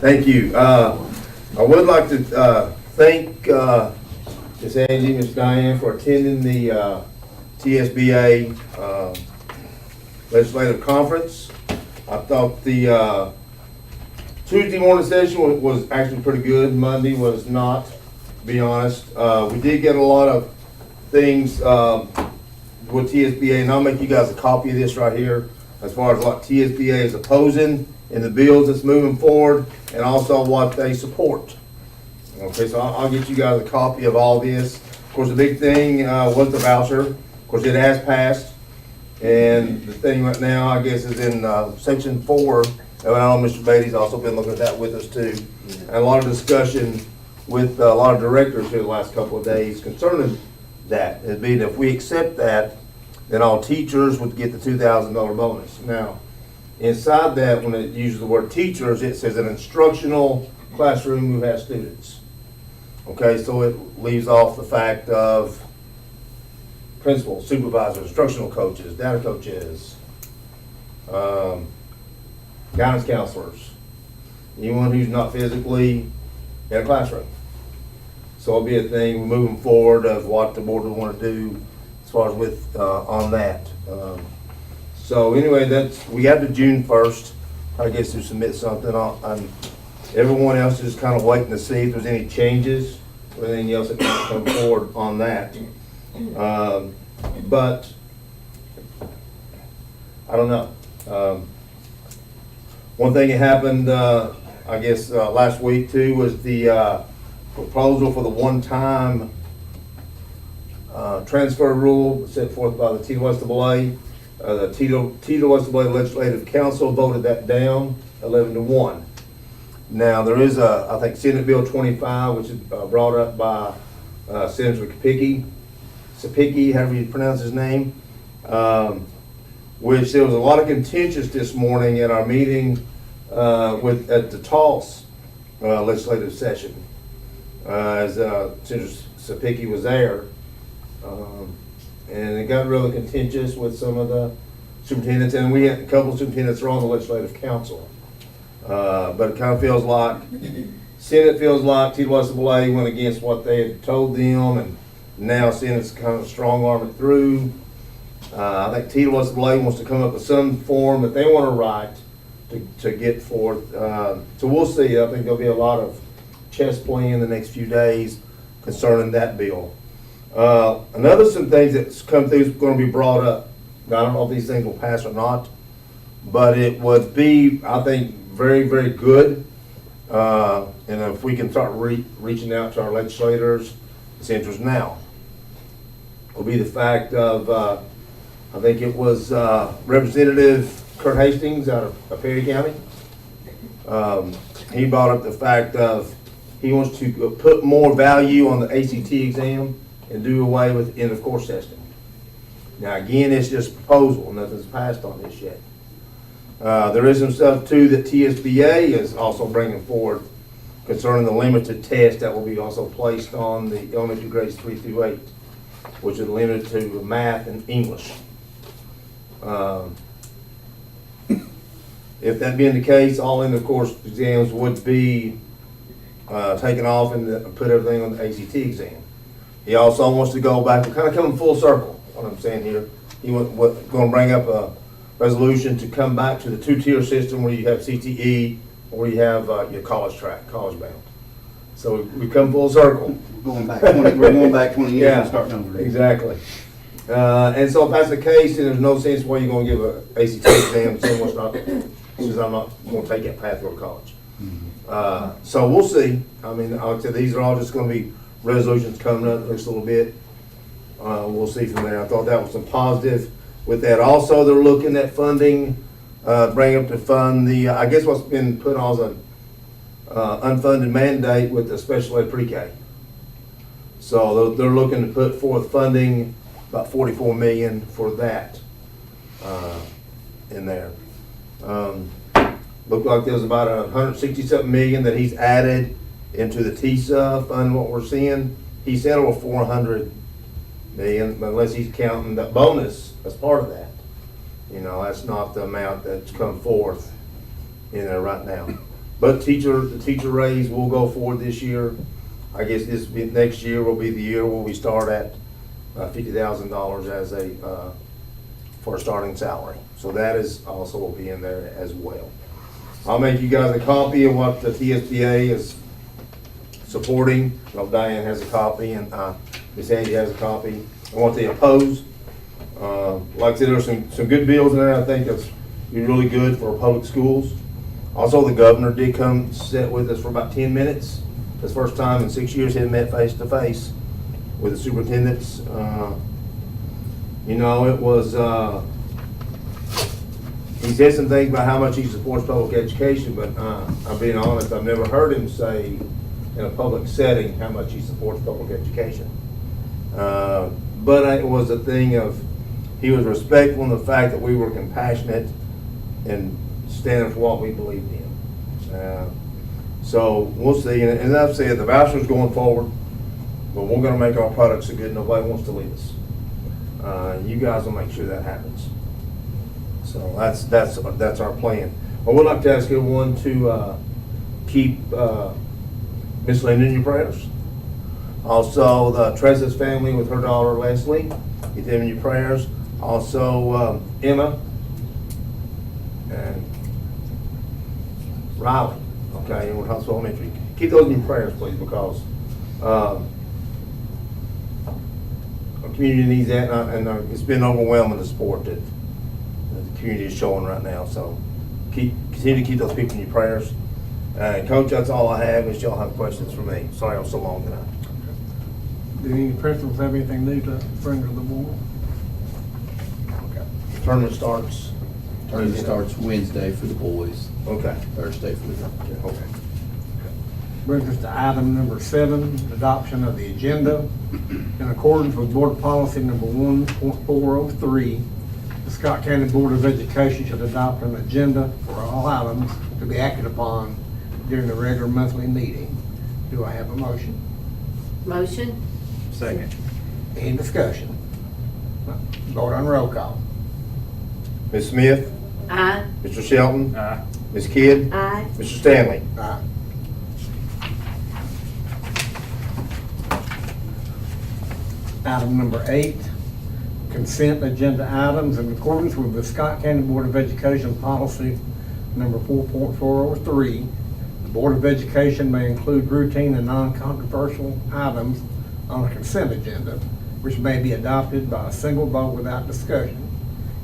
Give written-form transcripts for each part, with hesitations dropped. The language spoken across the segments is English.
Thank you. I would like to thank Ms. Angie, Ms. Diane for attending the TSBA legislative conference. I thought the Tuesday morning session was actually pretty good. Monday was not, to be honest. We did get a lot of things with TSBA, and I'll make you guys a copy of this right here as far as what TSBA is opposing in the bills that's moving forward, and also what they support. Okay, so I'll get you guys a copy of all this. Of course, the big thing was the voucher. Of course, it has passed, and the thing right now, I guess, is in section 4. And I know Mr. Beatty's also been looking at that with us too. And a lot of discussion with a lot of directors here the last couple of days concerning that. It'd be that if we accept that, then all teachers would get the $2,000 bonus. Now, inside that, when it uses the word teachers, it says an instructional classroom who has students. Okay, so it leaves off the fact of principals, supervisors, instructional coaches, data coaches, guidance counselors, anyone who's not physically in a classroom. So it'll be a thing moving forward of what the board will want to do as far as with on that. So anyway, we have to June 1st, I guess, to submit something. Everyone else is kind of waiting to see if there's any changes or anything else that can come forward on that. But I don't know. One thing that happened, I guess, last week too, was the proposal for the one-time transfer rule set forth by the TWSAA. The TWSAA Legislative Council voted that down 11-1. Now, there is I think, Senate Bill 25, which is brought up by Senator Sapicki, however you pronounce his name, which there was a lot of contentious this morning at our meeting at the TALS legislative session, as Senator Sapicki was there. And it got really contentious with some of the superintendents, and we had a couple of superintendents are on the legislative council. But it kind of feels like, Senate feels like TWSAA went against what they had told them, and now Senate's kind of strong arm it through. I think TWSAA wants to come up with some form that they want to write to get forth. So we'll see. I think there'll be a lot of chess playing in the next few days concerning that bill. Some things that's come through is going to be brought up. Now, I don't know if these things will pass or not, but it would be, I think, very, very good. And if we can start reaching out to our legislators, it's interest now. Will be the fact of, I think it was Representative Kurt Hastings out of Perry County. He brought up the fact of he wants to put more value on the ACT exam and do away with end of course testing. Now again, it's just a proposal, nothing's passed on this yet. There is some stuff too that TSBA is also bringing forward concerning the limited test that will be also placed on the elementary grades 3 through 8, which is limited to math and English. If that being the case, all end of course exams would be taken off and put everything on the ACT exam. He also wants to go back, we're kind of coming full circle, what I'm saying here. He going to bring up a resolution to come back to the two-tier system where you have CTE, or where you have your college track, college bound. So we come full circle. We're going back 20 years and starting over. Exactly. And so if that's the case, then there's no sense why you're going to give an ACT exam since I'm not going to take that path to college. So we'll see. I mean, like I said, these are all just going to be resolutions coming up next little bit. We'll see from there. I thought that was some positive with that. Also, they're looking at funding, bring up to fund the, I guess what's been put on as an unfunded mandate with the special ed pre-K. So they're looking to put forth funding, about $44 million for that in there. Looked like there was about $160-something million that he's added into the TISA fund. What we're seeing, he said over $400 million, but unless he's counting that bonus as part of that. You know, that's not the amount that's come forth in there right now. But the teacher raise will go forward this year. I guess next year will be the year where we start at $50,000 as for a starting salary. So that is also will be in there as well. I'll make you guys a copy of what the TSBA is supporting. Well, Diane has a copy and Miss Angie has a copy. And what they oppose. Like I said, there's some good bills in there. I think that's really good for public schools. Also, the governor did come sit with us for about 10 minutes. It's the first time in 6 years he had met face to face with the superintendents. You know, it was, he said some things about how much he supports public education, but I'm being honest, I've never heard him say in a public setting how much he supports public education. But it was a thing of, he was respectful in the fact that we were compassionate and standing for what we believed in. So we'll see, and as I've said, the voucher's going forward, but we're gonna make our products so good nobody wants to leave us. You guys will make sure that happens. So that's our plan. I would like to ask everyone to keep Miss Linda in your prayers. Also, the Trez's family with her daughter Leslie, keep them in your prayers. Also, Emma and Riley, okay, in Huntsville Elementary. Keep those in your prayers, please, because our community needs that, and it's been overwhelming, the support that the community is showing right now. So continue to keep those people in your prayers. Coach, that's all I have, unless y'all have questions for me. Sorry I was so long tonight. Do any principals have anything new to bring to the board? Okay. Tournament starts. Tournament starts Wednesday for the boys, Okay. Thursday for the girls. Okay. Brings us to item number 7, adoption of the agenda. In accordance with Board Policy number 1.403, the Scott County Board of Education should adopt an agenda for all items to be acted upon during the regular monthly meeting. Do I have a motion? Motion? Second. Any discussion? Vote on roll call. Ms. Smith, Aye. Mr. Shelton, Aye. Ms. Kidd, Aye. Mr. Stanley. Aye. Item number 8, consent agenda items. In accordance with the Scott County Board of Education policy number 4.403, the Board of Education may include routine and non-controversial items on a consent agenda, which may be adopted by a single vote without discussion.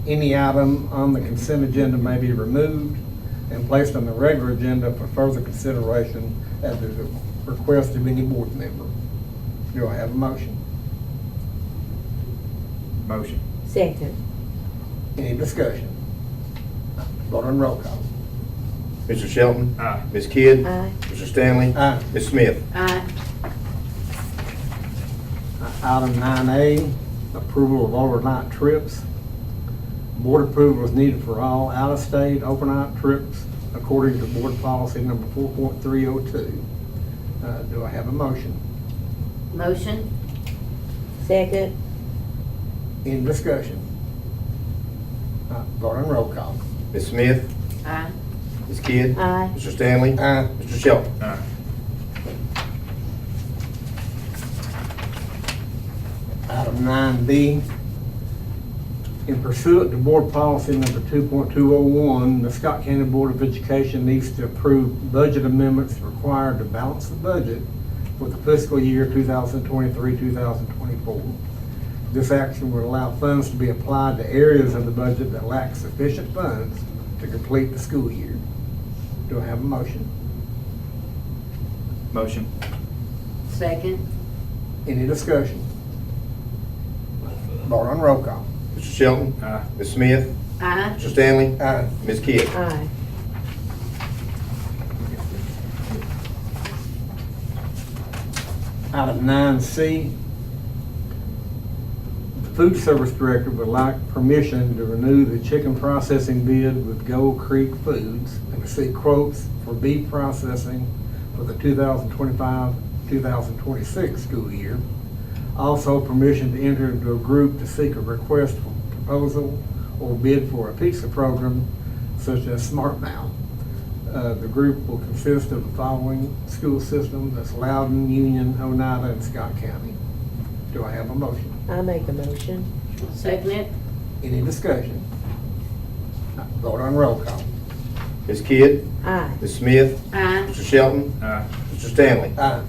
Any item on the consent agenda may be removed and placed on the regular agenda for further consideration at the request of any board member. Do I have a motion? Motion. Second. Any discussion? Vote on roll call. Mr. Shelton. Aye. Ms. Kidd. Aye. Mr. Stanley. Aye. Ms. Smith. Aye. Item 9A, approval of overnight trips. Board approval is needed for all out-of-state overnight trips according to board policy number 4.302. Do I have a motion? Motion? Second. Any discussion? Vote on roll call. Ms. Smith. Aye. Ms. Kidd. Aye. Mr. Stanley. Aye. Mr. Shelton. Aye. Item 9B, in pursuant to board policy number 2.201, the Scott County Board of Education needs to approve budget amendments required to balance the budget for the fiscal year 2023-2024. This action would allow funds to be applied to areas of the budget that lack sufficient funds to complete the school year. Do I have a motion? Motion. Second. Any discussion? Vote on roll call. Mr. Shelton. Aye. Ms. Smith. Aye. Mr. Stanley. Aye. Ms. Kidd. Aye. Item 9C, the food service director would like permission to renew the chicken processing bid with Gold Creek Foods and to seek quotes for beef processing for the 2025-2026 school year. Also, permission to enter into a group to seek a request for proposal or bid for a pizza program such as Smart Now. The group will consist of the following school systems, that's Loudon, Union, Oneida, and Scott County. Do I have a motion? I make a motion. Second it. Any discussion? Vote on roll call. Ms. Kidd, Aye. Ms. Smith, Aye. Mr. Shelton, Aye. Mr. Stanley. Aye.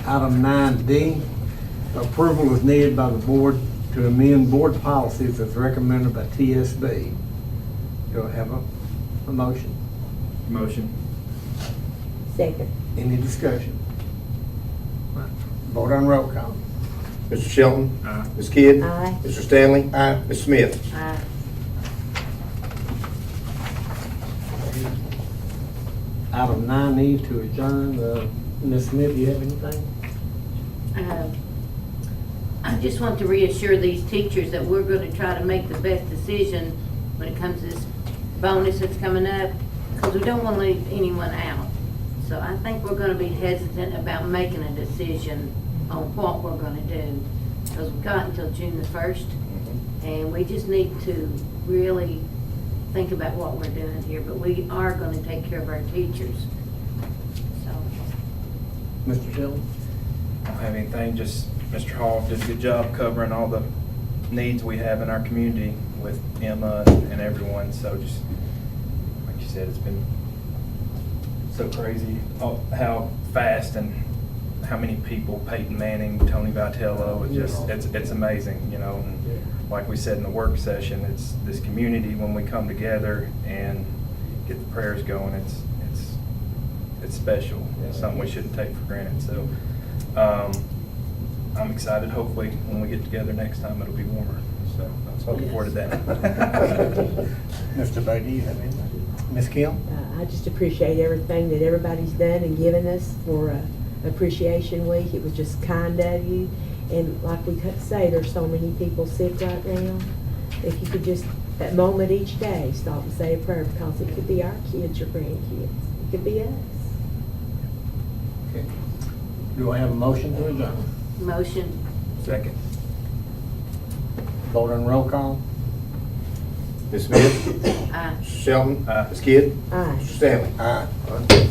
Item 9D, approval is needed by the board to amend board policies as recommended by TSB. Do I have a motion? Motion. Second. Any discussion? Vote on roll call. Mr. Shelton, Aye. Ms. Kidd, Aye. Mr. Stanley, Aye. Ms. Smith. Aye. Item 9E to adjourn. Ms. Smith, do you have anything? I just want to reassure these teachers that we're going to try to make the best decision when it comes to this bonus that's coming up, because we don't want to leave anyone out. So I think we're going to be hesitant about making a decision on what we're going to do, because we've got until June the 1st, and we just need to really think about what we're doing here, but we are going to take care of our teachers. So, Mr. Shelton? I don't have anything, just Mr. Hall did a good job covering all the needs we have in our community with Emma and everyone, so just, like you said, it's been so crazy how fast and how many people, Peyton Manning, Tony Vitello, it's amazing, you know. And like we said in the work session, it's this community, when we come together and get the prayers going, it's special. It's something we shouldn't take for granted. So I'm excited. Hopefully, when we get together next time, it'll be warmer. So I'm looking forward to that. Mr. Bay, do you have anything? Ms. Kim? I just appreciate everything that everybody's done and given us for Appreciation Week. It was just kind of you. And like we could say, there's so many people sick right now. If you could just, that moment each day, stop and say a prayer, because it could be our kids or grandkids. It could be us. Okay. Do I have a motion to adjourn? motion. Second. Vote on roll call. Ms. Smith, Aye. Mr. Shelton, Aye. Ms. Kidd, Aye. Mr. Stanley. Aye.